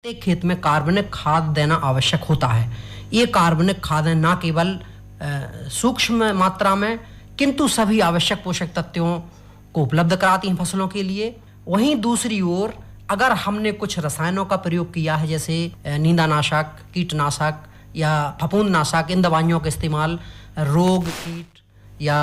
प्रत्येक खेत में कार्बनिक खाद देना आवश्यक होता है। ये कार्बनिक खादें न केवल सूक्ष्म मात्रा में किंतु सभी आवश्यक पोषक तत्वों को उपलब्ध कराती हैं फसलों के लिए। वहीं दूसरी ओर अगर हमने कुछ रसायनों का प्रयोग किया है, जैसे नींदानाशक, कीटनाशक या फफूंदनाशक, इन दवाइयों का इस्तेमाल रोग, कीट या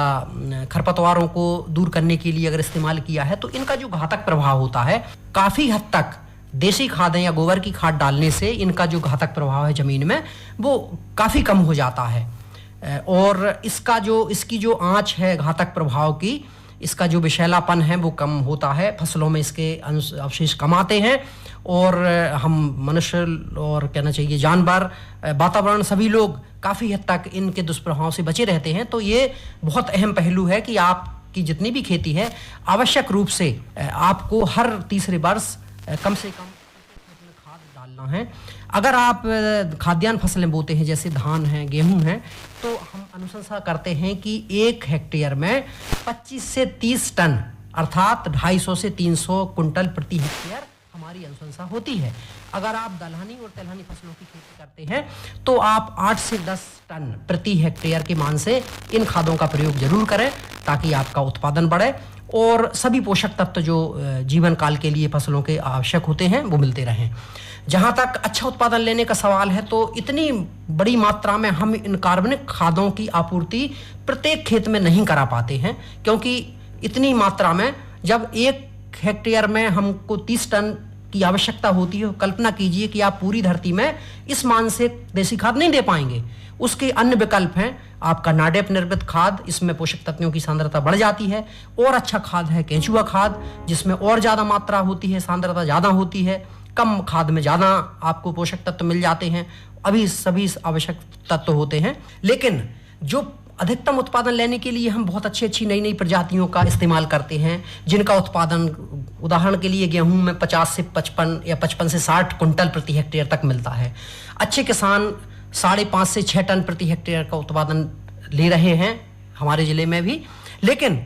खरपतवारों को दूर करने के लिए अगर इस्तेमाल किया है, तो इनका जो घातक प्रभाव होता है, काफ़ी हद तक देसी खादें या गोबर की खाद डालने से इनका जो घातक प्रभाव है ज़मीन में, वो काफ़ी कम हो जाता है। और इसकी जो आँच है घातक प्रभाव की, इसका जो विषैलापन है वो कम होता है, फसलों में इसके अवशेष कम आते हैं और हम मनुष्य और कहना चाहिए जानवर, वातावरण, सभी लोग काफ़ी हद तक इनके दुष्प्रभाव से बचे रहते हैं। तो ये बहुत अहम पहलू है कि आपकी जितनी भी खेती है, आवश्यक रूप से आपको हर तीसरे वर्ष कम से कम खाद डालना है। अगर आप खाद्यान्न फसलें बोते हैं जैसे धान है, गेहूं है, तो हम अनुशंसा करते हैं कि 1 हेक्टेयर में 25 से 30 टन अर्थात 250 से 300 कुंटल प्रति हेक्टेयर हमारी अनुशंसा होती है। अगर आप दलहनी और तिलहनी फसलों की खेती करते हैं तो आप 8 से 10 टन प्रति हेक्टेयर के मान से इन खादों का प्रयोग जरूर करें, ताकि आपका उत्पादन बढ़े और सभी पोषक तत्व जो जीवन काल के लिए फसलों के आवश्यक होते हैं वो मिलते रहें। जहाँ तक अच्छा उत्पादन लेने का सवाल है, तो इतनी बड़ी मात्रा में हम इन कार्बनिक खादों की आपूर्ति प्रत्येक खेत में नहीं करा पाते हैं, क्योंकि इतनी मात्रा में जब 1 हेक्टेयर में हमको 30 टन की आवश्यकता होती है, कल्पना कीजिए कि आप पूरी धरती में इस मान से देसी खाद नहीं दे पाएंगे। उसके अन्य विकल्प हैं, आपका नाडेप निर्मित खाद, इसमें पोषक तत्वों की सांद्रता बढ़ जाती है। और अच्छा खाद है केंचुआ खाद, जिसमें और ज़्यादा मात्रा होती है, सांद्रता ज़्यादा होती है, कम खाद में ज़्यादा आपको पोषक तत्व मिल जाते हैं। अभी सभी आवश्यक तत्व होते हैं, लेकिन जो अधिकतम उत्पादन लेने के लिए हम बहुत अच्छी नई प्रजातियों का इस्तेमाल करते हैं, जिनका उत्पादन उदाहरण के लिए गेहूं में 50 से 55 या 55 से 60 कुंटल प्रति हेक्टेयर तक मिलता है। अच्छे किसान 5.5 से 6 टन प्रति हेक्टेयर का उत्पादन ले रहे हैं हमारे ज़िले में भी। लेकिन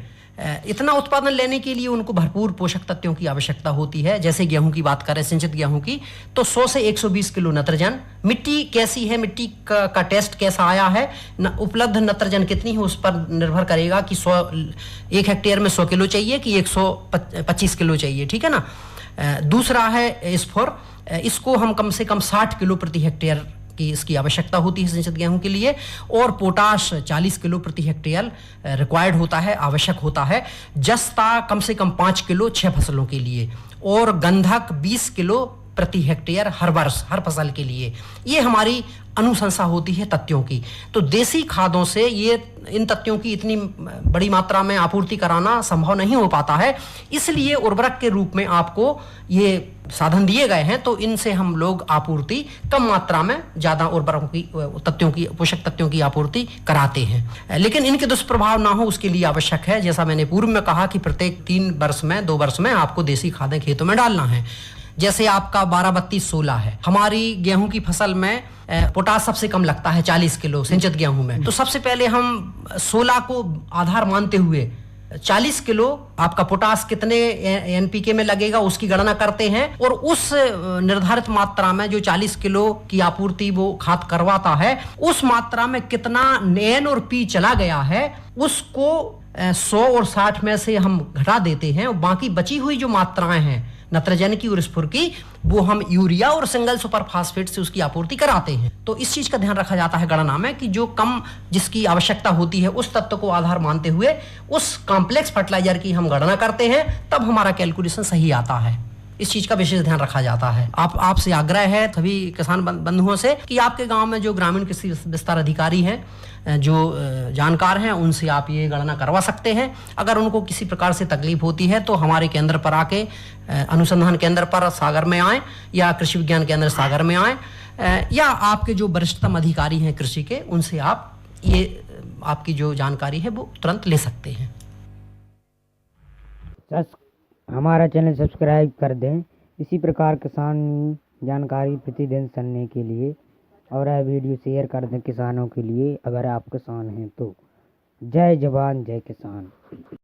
इतना उत्पादन लेने के लिए उनको भरपूर पोषक तत्वों की आवश्यकता होती है। जैसे गेहूं की बात करें, सिंचित गेहूं की, तो 100 से 120 किलो नत्रजन। मिट्टी कैसी है, मिट्टी का टेस्ट कैसा आया है, उपलब्ध नत्रजन कितनी है, उस पर निर्भर करेगा कि 1 हेक्टेयर में 100 किलो चाहिए कि 125 किलो चाहिए, ठीक है ना। दूसरा है स्फोर, इसको हम कम से कम 60 किलो प्रति हेक्टेयर की इसकी आवश्यकता होती है सिंचित गेहूं के लिए। और पोटाश 40 किलो प्रति हेक्टेयर रिक्वायर्ड होता है, आवश्यक होता है। जस्ता कम से कम 5 किलो 6 फसलों के लिए, और गंधक 20 किलो प्रति हेक्टेयर हर वर्ष हर फसल के लिए। ये हमारी अनुशंसा होती है तत्वों की। तो देसी खादों से ये इन तत्वों की इतनी बड़ी मात्रा में आपूर्ति कराना संभव नहीं हो पाता है, इसलिए उर्वरक के रूप में आपको ये साधन दिए गए हैं। तो इनसे हम लोग आपूर्ति कम मात्रा में ज़्यादा उर्वरकों की तत्वों की पोषक तत्वों की आपूर्ति कराते हैं। लेकिन इनके दुष्प्रभाव ना हो उसके लिए आवश्यक है, जैसा मैंने पूर्व में कहा, कि प्रत्येक 3 वर्ष में 2 वर्ष में आपको देसी खादें खेतों में डालना है। जैसे आपका 12-32-16 है, हमारी गेहूं की फसल में पोटास सबसे कम लगता है 40 किलो सिंचित गेहूं में। तो सबसे पहले हम 16 को आधार मानते हुए 40 किलो आपका पोटास कितने एनपीके में लगेगा उसकी गणना करते हैं, और उस निर्धारित मात्रा में जो 40 किलो की आपूर्ति वो खाद करवाता है, उस मात्रा में कितना एन और पी चला गया है, उसको 100 और 60 में से हम घटा देते हैं, और बाकी बची हुई जो मात्राएं हैं नत्रजन की और स्फुर की, वो हम यूरिया और सिंगल सुपर फास्फेट से उसकी आपूर्ति कराते हैं। तो इस चीज का ध्यान रखा जाता है गणना में कि जो कम जिसकी आवश्यकता होती है उस तत्व को आधार मानते हुए उस कॉम्प्लेक्स फर्टिलाइजर की हम गणना करते हैं, तब हमारा कैलकुलेशन सही आता है। इस चीज का विशेष ध्यान रखा जाता है। आपसे आग्रह है सभी किसान बंधुओं से कि आपके गांव में जो ग्रामीण कृषि विस्तार अधिकारी हैं, जो जानकार हैं, उनसे आप ये गणना करवा सकते हैं। अगर उनको किसी प्रकार से तकलीफ होती है तो हमारे केंद्र पर आके, अनुसंधान केंद्र पर सागर में आए, या कृषि विज्ञान केंद्र सागर में आए, या आपके जो वरिष्ठतम अधिकारी हैं कृषि के, उनसे आप ये आपकी जो जानकारी है वो तुरंत ले सकते हैं। हमारा चैनल सब्सक्राइब कर दें इसी प्रकार किसान जानकारी प्रतिदिन सुनने के लिए, और यह वीडियो शेयर कर दें किसानों के लिए, अगर आप किसान हैं तो। जय जवान जय किसान।